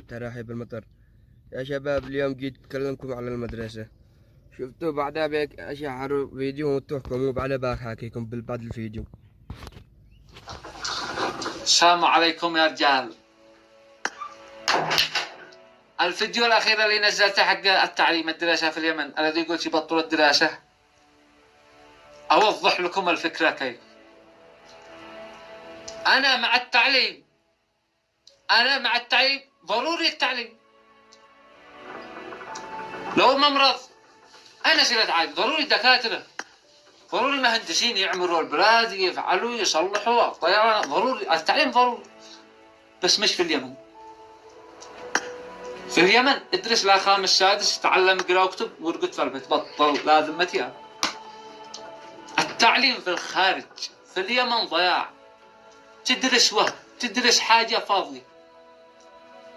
تراحيب المطر. يا شباب اليوم جيت أتكلمكم على المدرسة. شفتوا بعدها بيك أشعر فيديو وتحكم وبعدها بحكيكم بعد الفيديو. السلام عليكم يا رجال. الفيديو الأخير اللي نزلته حق التعليم الدراسة في اليمن الذي يقول يبطلوا الدراسة، أوضح لكم الفكرة كيف. أنا مع التعليم، ضروري التعليم. لو ممرض أنا صرت عادي، ضروري الدكاترة، ضروري المهندسين يعمروا البلاد، يفعلوا يصلحوا الطيران، ضروري التعليم ضروري، بس مش في اليمن. في اليمن ادرس لا خامس سادس، تعلم اقرا واكتب وارقد في البيت، بطل لا ذمتي. التعليم في الخارج في اليمن ضياع. تدرس حاجة فاضية.